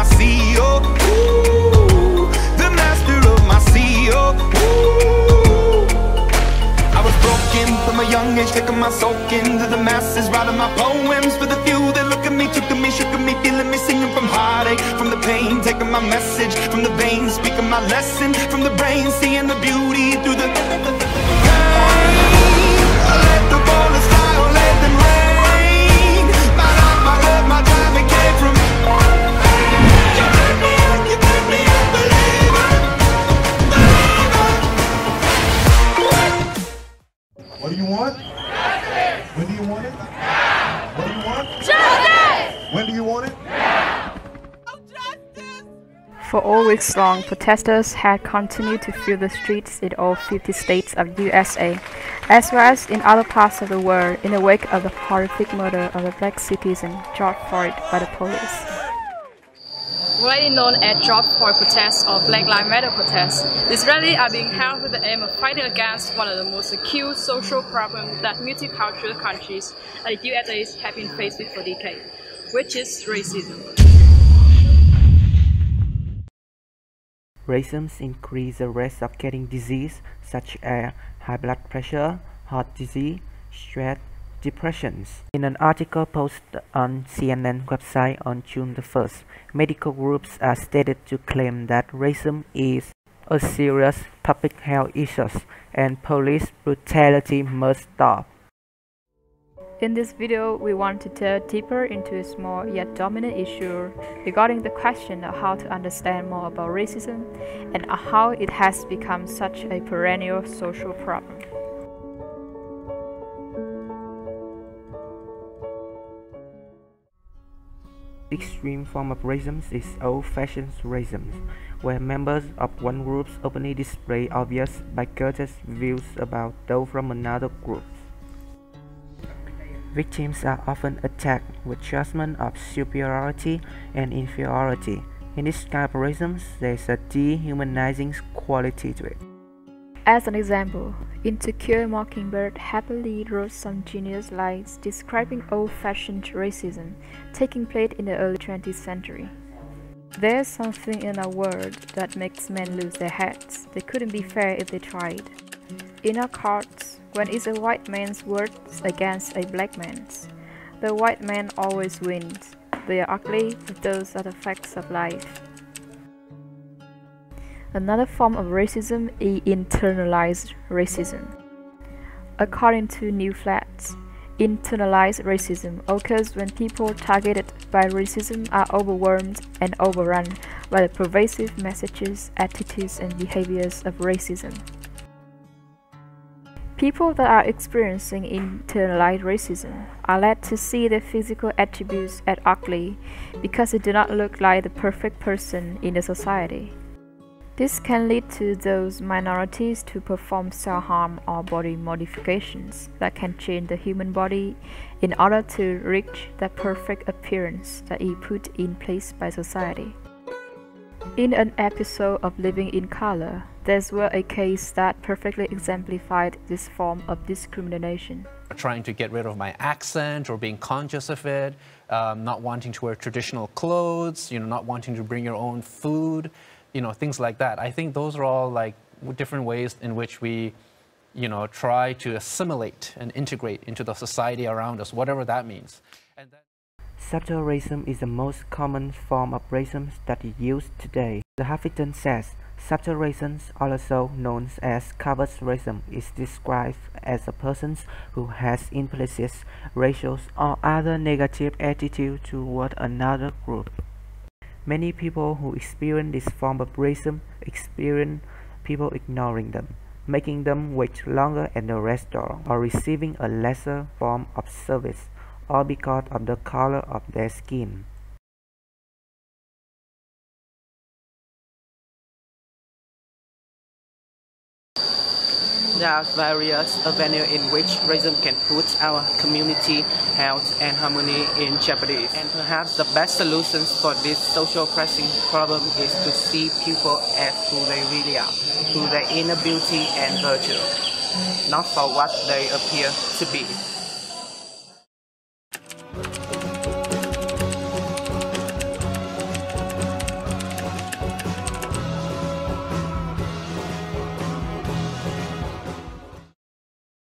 my CEO. Ooh, the master of my CEO. Ooh. I was broken from a young age, taking my soak into the masses, writing my poems for the few that look at me, took to me, shook at me, feeling me, singing from heartache, from the pain, taking my message from the veins, speaking my lesson from the brain, seeing the beauty through the pain. I let the bullets fly, or let them rain. My life, my love, my time, it came from you turn me up, believer, believer. What do you want? Justice! When do you want it? Now! What do you want? Justice! When do you want it? For all weeks long, protesters had continued to fill the streets in all 50 states of USA, as well as in other parts of the world in the wake of the horrific murder of the black citizen George Floyd by the police. Widely known as George Floyd protests or Black Lives Matter protests, these rallies are being held with the aim of fighting against one of the most acute social problems that multicultural countries like the USA have been faced with for decades, which is racism. Racism increases the risk of getting disease such as high blood pressure, heart disease, stress, depressions. In an article posted on CNN website on June the 1st, medical groups are stated to claim that racism is a serious public health issue and police brutality must stop. In this video, we want to delve deeper into a small yet dominant issue regarding the question of how to understand more about racism and how it has become such a perennial social problem. The extreme form of racism is old-fashioned racism, where members of one group openly display obvious bigoted views about those from another group. Victims are often attacked with judgment of superiority and inferiority. In this kind of racism, there is a dehumanizing quality to it. As an example, In To Kill a Mockingbird happily wrote some genius lines describing old-fashioned racism taking place in the early 20th century. There's something in our world that makes men lose their heads. They couldn't be fair if they tried. In our courts, when it's a white man's words against a black man's, the white man always wins. They are ugly, but those are the facts of life. Another form of racism is internalized racism. According to New Flats, internalized racism occurs when people targeted by racism are overwhelmed and overrun by the pervasive messages, attitudes, and behaviors of racism. People that are experiencing internalized racism are led to see their physical attributes as ugly because they do not look like the perfect person in the society. This can lead to those minorities to perform self-harm or body modifications that can change the human body in order to reach the perfect appearance that is put in place by society. In an episode of Living in Color, there was a case that perfectly exemplified this form of discrimination. Trying to get rid of my accent or being conscious of it, not wanting to wear traditional clothes, not wanting to bring your own food, things like that. I think those are all like different ways in which we, try to assimilate and integrate into the society around us, whatever that means. Subtle racism is the most common form of racism that is used today. The Huffington says, subtle racism, also known as covert racism, is described as a person who has implicit racial or other negative attitude toward another group. Many people who experience this form of racism experience people ignoring them, making them wait longer at the restaurant, or receiving a lesser form of service, all because of the color of their skin. There are various avenues in which racism can put our community health and harmony in jeopardy. And perhaps the best solutions for this social pressing problem is to see people as who they really are, through their inner beauty and virtue, not for what they appear to be.